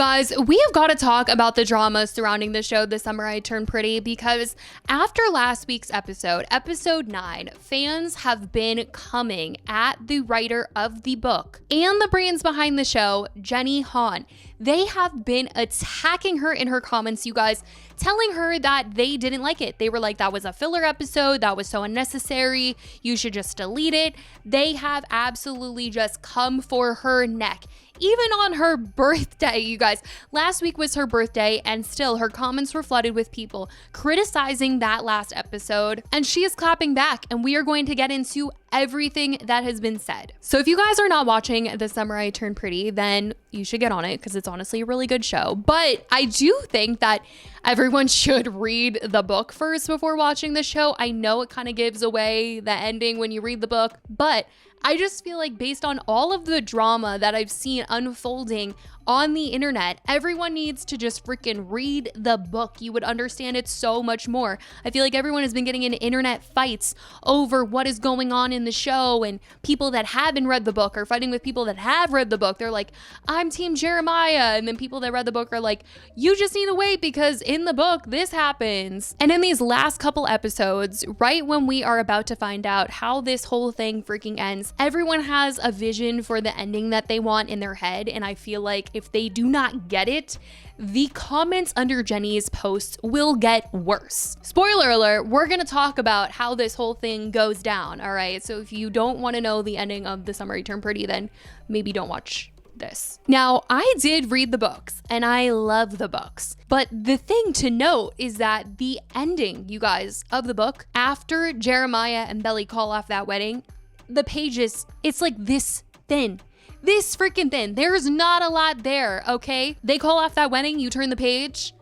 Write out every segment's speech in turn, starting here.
guys, we have got to talk about the drama surrounding the show The Summer I Turned Pretty, because after last week's episode, episode 9, fans have been coming at the writer of the book and the brains behind the show, Jenny Han. They have been attacking her in her comments, you guys, telling her that they didn't like it. They were like, that was a filler episode. That was so unnecessary. You should just delete it. They have absolutely just come for her neck. Even on her birthday, you guys. Last week was her birthday, and still her comments were flooded with people criticizing that last episode. And she is clapping back, and we are going to get into everything that has been said. So if you guys are not watching The Summer I Turned Pretty, then you should get on it, because it's honestly a really good show. But I do think that everyone should read the book first before watching the show. I know it kind of gives away the ending when you read the book, but I just feel like based on all of the drama that I've seen unfolding on the internet, everyone needs to just freaking read the book. You would understand it so much more. I feel like everyone has been getting in internet fights over what is going on in the show, and people that haven't read the book are fighting with people that have read the book. They're like, I'm team Jeremiah, and then people that read the book are like, you just need to wait because in the book this happens. And in these last couple episodes, right when we are about to find out how this whole thing freaking ends, everyone has a vision for the ending that they want in their head, and I feel like if they do not get it, the comments under Jenny's posts will get worse. Spoiler alert, we're gonna talk about how this whole thing goes down, all right? So if you don't want to know the ending of The Summer I Turned Pretty, then maybe don't watch this. Now, I did read the books, and I love the books. But the thing to note is that the ending, you guys, of the book, after Jeremiah and Belly call off that wedding, the pages, it's like this thin. This freaking thin. There's not a lot there, okay? They call off that wedding, you turn the page,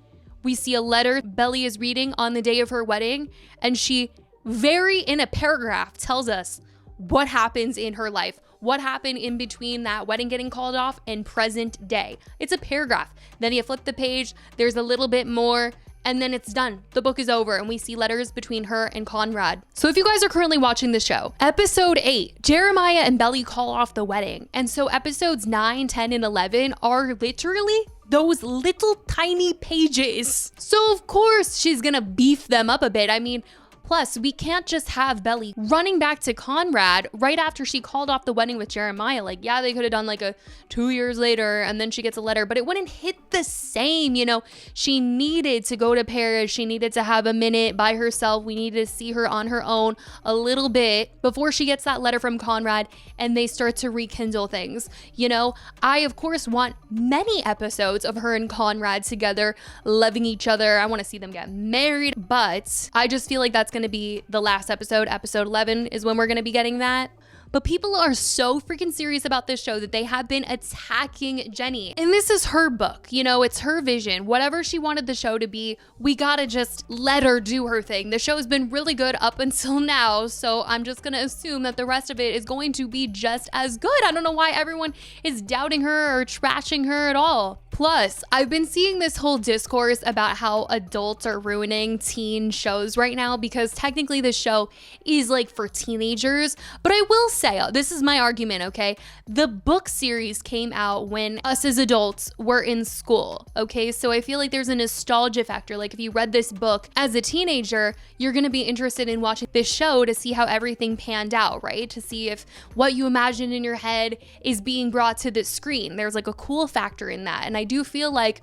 we see a letter Belly is reading on the day of her wedding, and she in a paragraph tells us what happens in her life, what happened in between that wedding getting called off and present day. It's a paragraph. Then you flip the page, there's a little bit more, and then it's done. The book is over, and we see letters between her and Conrad. So if you guys are currently watching the show, episode 8, Jeremiah and Belly call off the wedding. And so episodes 9, 10, and 11 are literally those little tiny pages. So of course she's gonna beef them up a bit. I mean, plus, we can't just have Belly running back to Conrad right after she called off the wedding with Jeremiah. Like, yeah, they could have done like a 2 years later and then she gets a letter, but it wouldn't hit the same, you know? She needed to go to Paris. She needed to have a minute by herself. We needed to see her on her own a little bit before she gets that letter from Conrad and they start to rekindle things. You know, I, of course, want many episodes of her and Conrad together, loving each other. I want to see them get married, but I just feel like that's going to be the last episode. Episode 11 is when we're going to be getting that. But people are so freaking serious about this show that they have been attacking Jenny. And this is her book, you know, it's her vision. Whatever she wanted the show to be, we gotta just let her do her thing. The show's been really good up until now, so I'm just gonna assume that the rest of it is going to be just as good. I don't know why everyone is doubting her or trashing her at all. Plus, I've been seeing this whole discourse about how adults are ruining teen shows right now, because technically this show is like for teenagers. But I will say, this is my argument, okay? The book series came out when us as adults were in school, okay? So I feel like there's a nostalgia factor. Like if you read this book as a teenager, you're gonna be interested in watching this show to see how everything panned out, right? To see if what you imagined in your head is being brought to the screen. There's like a cool factor in that. And I do feel like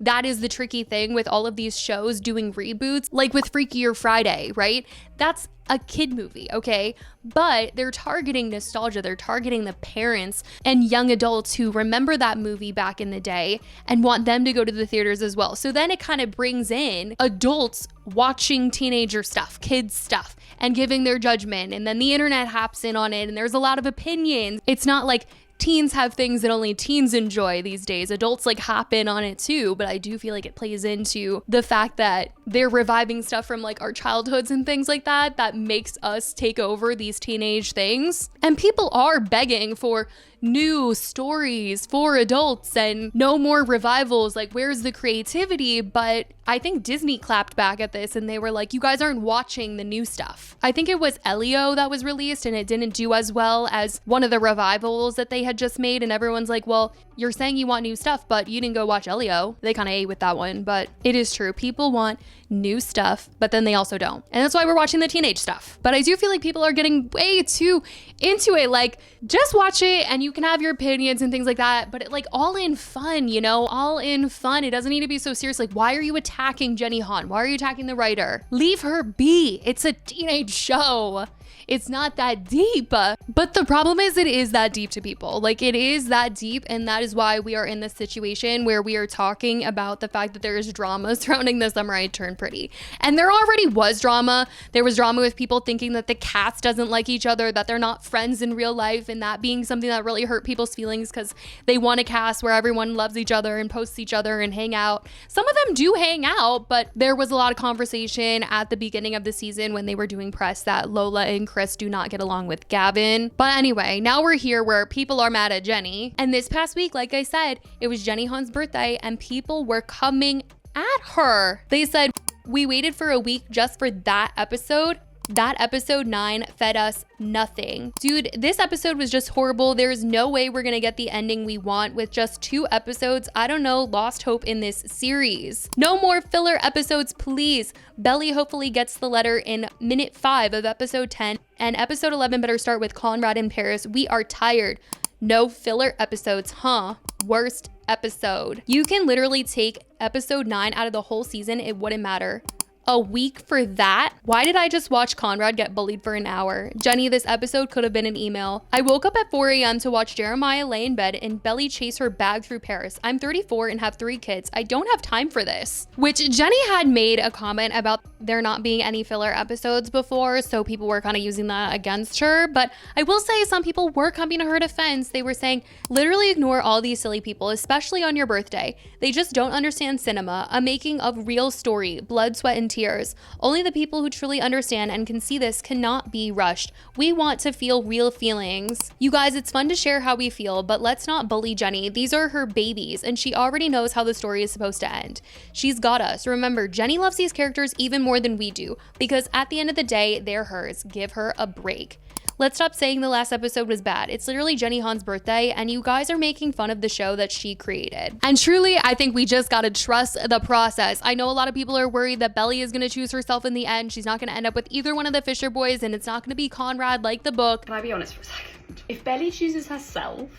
that is the tricky thing with all of these shows doing reboots, like with Freakier Friday, right? That's a kid movie, okay? But they're targeting nostalgia. They're targeting the parents and young adults who remember that movie back in the day and want them to go to the theaters as well. So then it kind of brings in adults watching teenager stuff, kids stuff, and giving their judgment. And then the internet hops in on it and there's a lot of opinions. It's not like teens have things that only teens enjoy these days. Adults like hop in on it too, but I do feel like it plays into the fact that they're reviving stuff from like our childhoods and things like that makes us take over these teenage things. And people are begging for new stories for adults and no more revivals. Like, where's the creativity? But I think Disney clapped back at this and they were like, you guys aren't watching the new stuff. I think it was Elio that was released and it didn't do as well as one of the revivals that they had just made. And everyone's like, well, you're saying you want new stuff, but you didn't go watch Elio. They kind of ate with that one, but it is true. People want new stuff, but then they also don't. And that's why we're watching the teenage stuff. But I do feel like people are getting way too into it. Like, just watch it and you can have your opinions and things like that, but like all in fun, you know, all in fun. It doesn't need to be so serious. Like, why are you attacking Jenny Han? Why are you attacking the writer? Leave her be. It's a teenage show. It's not that deep. But the problem is it is that deep to people. Like, it is that deep, and that is why we are in this situation where we are talking about the fact that there is drama surrounding The Summer I Turned Pretty. And there already was drama. There was drama with people thinking that the cast doesn't like each other, that they're not friends in real life, and that being something that really hurt people's feelings because they want a cast where everyone loves each other and posts each other and hang out. Some of them do hang out, but there was a lot of conversation at the beginning of the season when they were doing press that Lola and Chris do not get along with Gavin. But anyway, now we're here where people are mad at Jenny. And this past week, like I said, it was Jenny Han's birthday and people were coming at her. They said, we waited for a week just for that episode. That episode 9 fed us nothing. Dude, this episode was just horrible. There's no way we're gonna get the ending we want with just 2 episodes. I don't know, lost hope in this series. No more filler episodes, please. Belly hopefully gets the letter in minute 5 of episode 10, and episode 11 better start with Conrad in Paris. We are tired. No filler episodes, huh? Worst episode. You can literally take episode 9 out of the whole season, it wouldn't matter. A week for that? Why did I just watch Conrad get bullied for an hour? Jenny, this episode could have been an email. I woke up at 4 a.m. to watch Jeremiah lay in bed and Belly chase her bag through Paris. I'm 34 and have 3 kids. I don't have time for this. Which Jenny had made a comment about there not being any filler episodes before, so people were kind of using that against her. But I will say some people were coming to her defense. They were saying, literally ignore all these silly people, especially on your birthday. They just don't understand cinema, a making of real story, blood, sweat, and tears. Only the people who truly understand and can see this cannot be rushed. We want to feel real feelings. You guys, it's fun to share how we feel, but let's not bully Jenny. These are her babies, and she already knows how the story is supposed to end. She's got us. Remember, Jenny loves these characters even more than we do, because at the end of the day, they're hers. Give her a break. Let's stop saying the last episode was bad. It's literally Jenny Han's birthday, and you guys are making fun of the show that she created. And truly, I think we just gotta trust the process. I know a lot of people are worried that Belly is gonna choose herself in the end. She's not gonna end up with either one of the Fisher boys, and it's not gonna be Conrad like the book. Can I be honest for a second? If Belly chooses herself,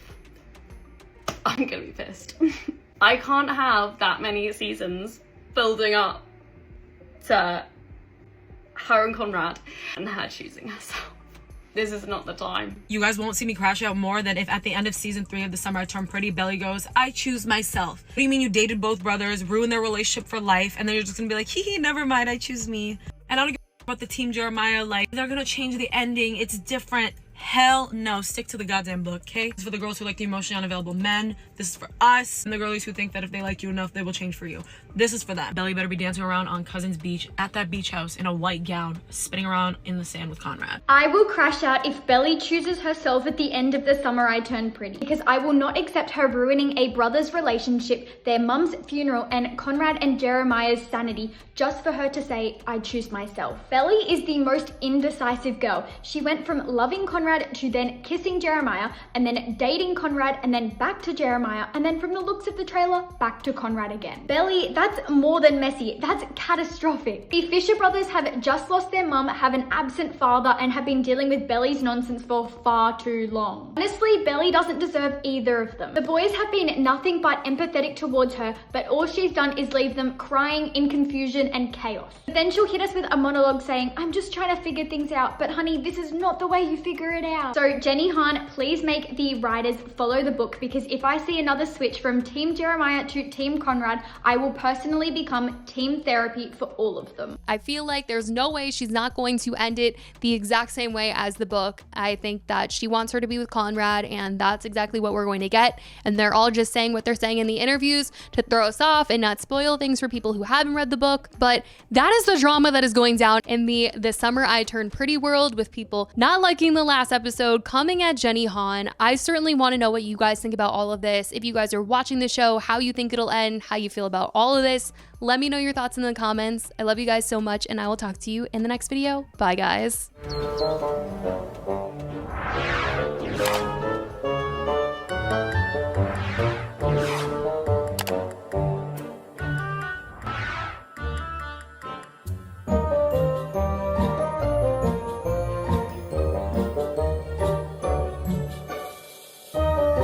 I'm gonna be pissed. I can't have that many seasons building up to her and Conrad and her choosing herself. This is not the time. You guys won't see me crash out more than if at the end of season 3 of The Summer I Turned Pretty, Belly goes, I choose myself. What do you mean you dated both brothers, ruined their relationship for life, and then you're just gonna be like, hee hee, never mind, I choose me. And I don't give a about the Team Jeremiah, like, they're gonna change the ending, it's different. Hell no, stick to the goddamn book, okay? This is for the girls who like the emotionally unavailable men. This is for us and the girlies who think that if they like you enough, they will change for you. This is for them. Belly better be dancing around on Cousin's beach at that beach house in a white gown, spinning around in the sand with Conrad. I will crash out if Belly chooses herself at the end of The Summer I Turned Pretty, because I will not accept her ruining a brother's relationship, their mum's funeral, and Conrad and Jeremiah's sanity just for her to say, I choose myself. Belly is the most indecisive girl. She went from loving Conrad to then kissing Jeremiah, and then dating Conrad, and then back to Jeremiah, and then from the looks of the trailer, back to Conrad again. Belly, that's more than messy, that's catastrophic. The Fisher brothers have just lost their mum, have an absent father, and have been dealing with Belly's nonsense for far too long. Honestly, Belly doesn't deserve either of them. The boys have been nothing but empathetic towards her, but all she's done is leave them crying in confusion and chaos. But then she'll hit us with a monologue saying, I'm just trying to figure things out, but honey, this is not the way you figure it out. So Jenny Han, please make the writers follow the book, because if I see another switch from Team Jeremiah to Team Conrad, I will personally become Team Therapy for all of them. I feel like there's no way she's not going to end it the exact same way as the book. I think that she wants her to be with Conrad, and that's exactly what we're going to get. And they're all just saying what they're saying in the interviews to throw us off and not spoil things for people who haven't read the book. But that is the drama that is going down in the Summer I Turned Pretty world, with people not liking the last last episode coming at Jenny Han. I certainly want to know what you guys think about all of this. If you guys are watching the show, how you think it'll end, how you feel about all of this. Let me know your thoughts in the comments. I love you guys so much, and I will talk to you in the next video. Bye, guys.